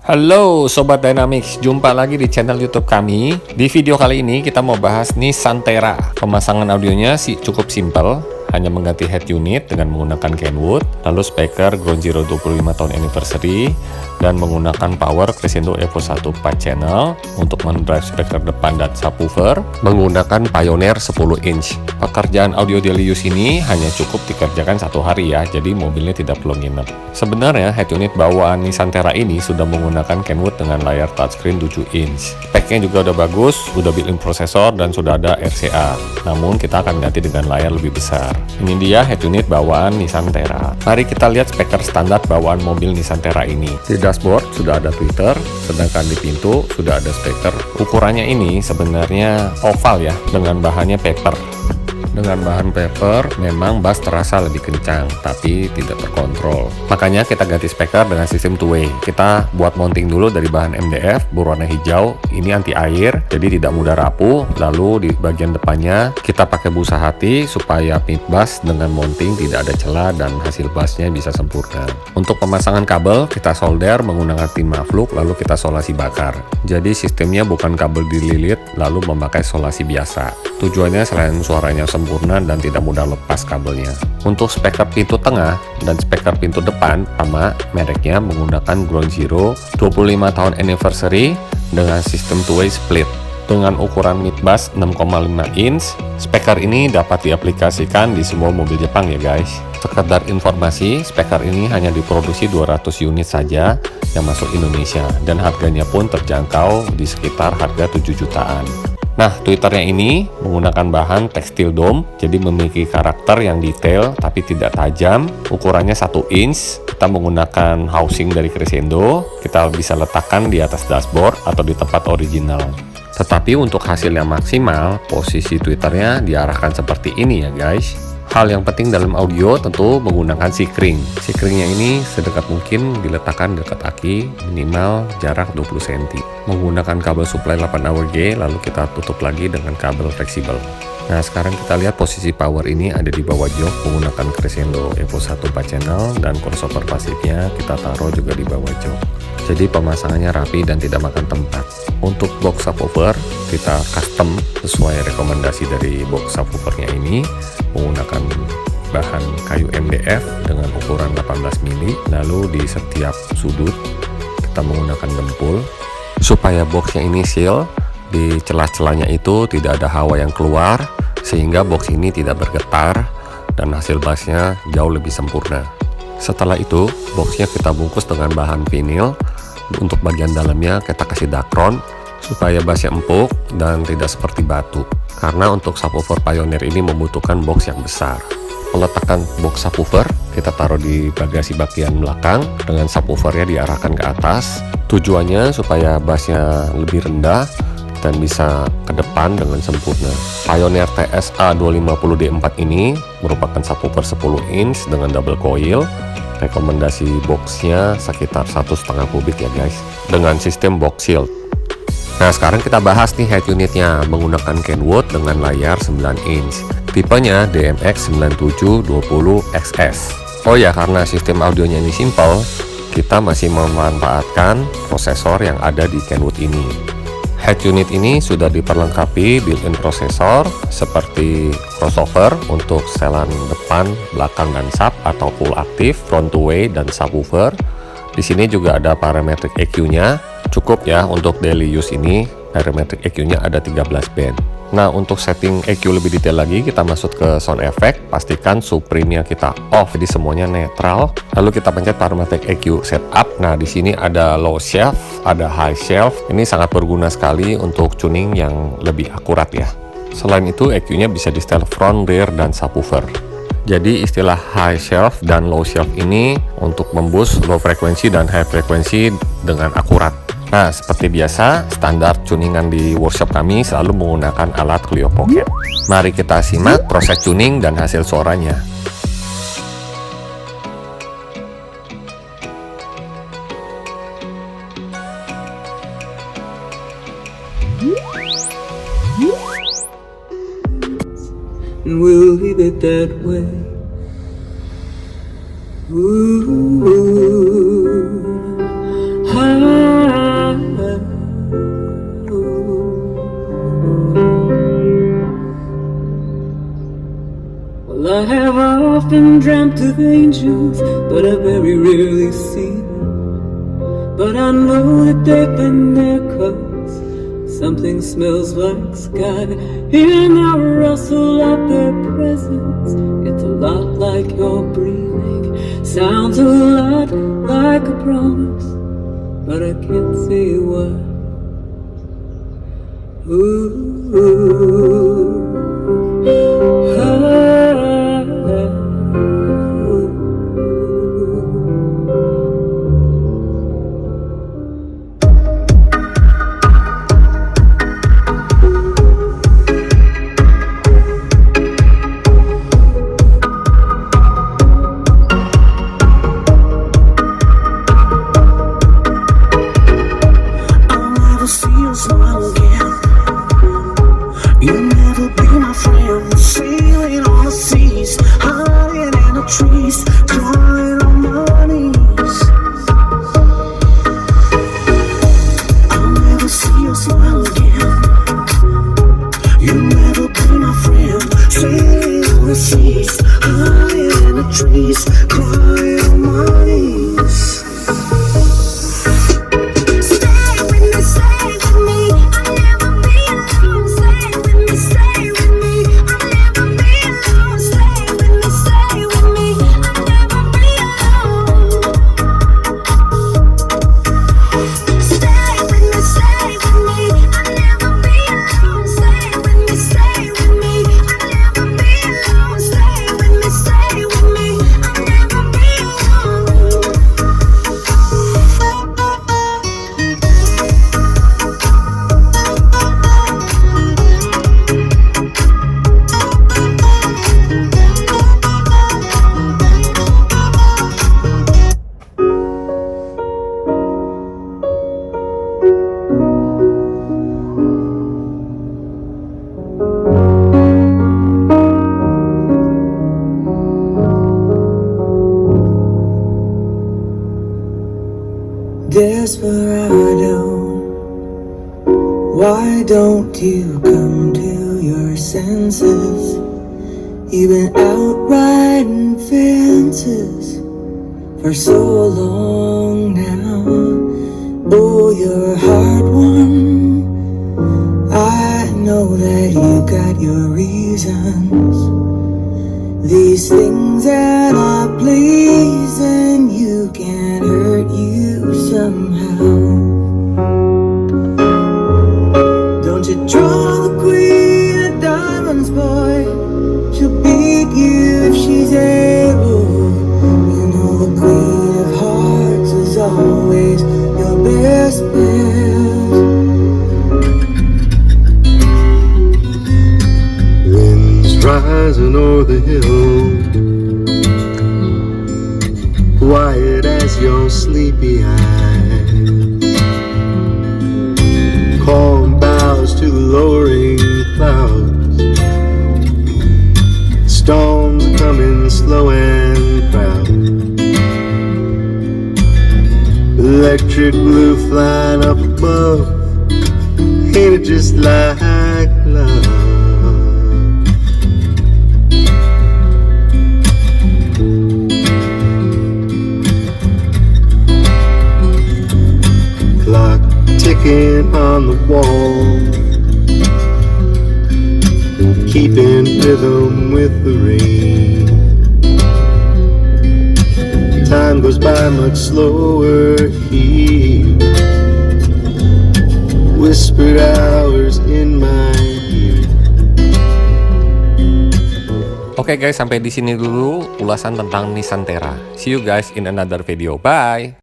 Halo Sobat Dynamics, jumpa lagi di channel YouTube kami. Di video kali ini kita mau bahas Nissan Terra. Pemasangan audionya sih cukup simple, hanya mengganti head unit dengan menggunakan Kenwood, lalu speaker Ground Zero 25 tahun anniversary, dan menggunakan power Crescendo Evo 1 4 channel untuk mendrive speaker depan dan subwoofer, menggunakan Pioneer 10 inch. Pekerjaan audio daily use ini hanya cukup dikerjakan satu hari ya, jadi mobilnya tidak perlu nginep. Sebenarnya head unit bawaan Nissan Terra ini sudah menggunakan Kenwood dengan layar touchscreen 7 inch. Speknya juga udah bagus, udah built-in prosesor dan sudah ada RCA. Namun kita akan ganti dengan layar lebih besar. Ini dia head unit bawaan Nissan Terra. Mari kita lihat speaker standar bawaan mobil Nissan Terra ini. Di dashboard sudah ada tweeter, sedangkan di pintu sudah ada speaker. Ukurannya ini sebenarnya oval ya, dengan bahannya paper. Dengan bahan paper, memang bass terasa lebih kencang, tapi tidak terkontrol. Makanya kita ganti speaker dengan sistem two-way. Kita buat mounting dulu dari bahan MDF berwarna hijau. Ini anti air, jadi tidak mudah rapuh. Lalu di bagian depannya kita pakai busa hati supaya mid bass dengan mounting tidak ada celah dan hasil bassnya bisa sempurna. Untuk pemasangan kabel, kita solder menggunakan tin mafluk, lalu kita solasi bakar. Jadi sistemnya bukan kabel dililit, lalu memakai solasi biasa. Tujuannya selain suaranya sempurna dan tidak mudah lepas kabelnya. Untuk speaker pintu tengah dan speaker pintu depan sama mereknya menggunakan Ground Zero 25 tahun anniversary dengan sistem two-way split. Dengan ukuran mid bass 6,5 inch, speaker ini dapat diaplikasikan di semua mobil Jepang ya guys. Sekedar informasi, speaker ini hanya diproduksi 200 unit saja yang masuk Indonesia dan harganya pun terjangkau di sekitar harga 7 jutaan. Nah, tweeternya ini menggunakan bahan tekstil dome, jadi memiliki karakter yang detail tapi tidak tajam. Ukurannya 1 inch. Kita menggunakan housing dari Crescendo. Kita bisa letakkan di atas dashboard atau di tempat original. Tetapi untuk hasil yang maksimal, posisi tweeternya diarahkan seperti ini ya guys. Hal yang penting dalam audio tentu menggunakan sikring. Sikringnya ini sedekat mungkin diletakkan dekat aki, minimal jarak 20 cm. Menggunakan kabel supply 8 AWG, lalu kita tutup lagi dengan kabel fleksibel. Nah, sekarang kita lihat posisi power ini ada di bawah jok menggunakan Crescendo Evo 1 4 channel, dan crossover pasifnya kita taruh juga di bawah jok. Jadi pemasangannya rapi dan tidak makan tempat. Untuk box subwoofer kita custom sesuai rekomendasi dari box subwoofernya ini, menggunakan bahan kayu MDF dengan ukuran 18 mili. Lalu di setiap sudut kita menggunakan dempul supaya boxnya ini seal. Di celah-celahnya itu tidak ada hawa yang keluar, sehingga box ini tidak bergetar dan hasil bassnya jauh lebih sempurna. Setelah itu, boxnya kita bungkus dengan bahan vinil. Untuk bagian dalamnya kita kasih dakron supaya bassnya empuk dan tidak seperti batu. Karena untuk subwoofer Pioneer ini membutuhkan box yang besar. Peletakan box subwoofer kita taruh di bagasi bagian belakang dengan subwoofernya diarahkan ke atas. Tujuannya supaya bassnya lebih rendah dan bisa ke depan dengan sempurna. Pioneer TSA 250D4 ini merupakan subwoofer 10 inch dengan double coil. Rekomendasi boxnya sekitar 1,5 kubik ya guys, dengan sistem box shield. Nah, sekarang kita bahas nih head unitnya menggunakan Kenwood dengan layar 9 inch. Tipenya DMX 9720XS. Oh ya, karena sistem audionya ini simple, kita masih memanfaatkan prosesor yang ada di Kenwood ini. Head unit ini sudah diperlengkapi built-in prosesor seperti crossover untuk setelan depan, belakang, dan sub atau full aktif, front two-way, dan subwoofer. Di sini juga ada parametric EQ-nya. Cukup ya untuk daily use ini, parametric EQ-nya ada 13 band. Nah, untuk setting EQ lebih detail lagi, kita masuk ke sound effect, pastikan supreme-nya kita off, jadi semuanya netral. Lalu kita pencet parametric EQ setup. Nah, di sini ada low shelf, ada high shelf. Ini sangat berguna sekali untuk tuning yang lebih akurat ya. Selain itu, EQ-nya bisa di setel front, rear, dan subwoofer. Jadi istilah high shelf dan low shelf ini untuk memboost low frekuensi dan high frekuensi dengan akurat. Nah, seperti biasa, standar tuningan di workshop kami selalu menggunakan alat Clio Pocket. Mari kita simak proses tuning dan hasil suaranya. And we'll leave it that way. Ooh, often dreamt of angels, but I very rarely see them. But I know that they've been there 'cause something smells like sky. In the rustle of their presence, it's a lot like your breathing. Sounds a lot like a promise, but I can't say what. I'll never see you smile again. You'll never be my friend. Sailing on the seas, hiding in the trees, crying on my knees. I'll never see you smile again. You'll never be my friend. Sailing on the seas, hiding in the trees, crying on my knees. Stay with me, stay with me. I'll never be alone. Stay with me, stay with me. I'll never be alone. Stay with me, stay with me. I'll never be alone. Stay with me, stay with me. I'll never be alone. Stay with me, stay with me. I'll never be alone. Stay with me, stay with me. I'll never be alone. Desperado, why don't you come to your senses? You've been out riding fences for so long now. Oh, you're a hard one. I know that you got your reasons. These things that are pleasing you can hurt you somehow. Don't you draw the queen of diamonds, boy. She'll beat you if she's able. You know the queen of hearts is always your best bet. Winds rising o'er the hill, quiet as your sleepy eyes. Calm bows to lowering clouds. Storms are coming slow and proud. Electric blue flying up above. Ain't it just like love? Clock ticking on the wall, keeping rhythm with the rain. Time goes by much slower here, whispered hours in my ear. Oke guys, sampai di sini dulu ulasan tentang Nissan Terra. See you guys in another video. Bye.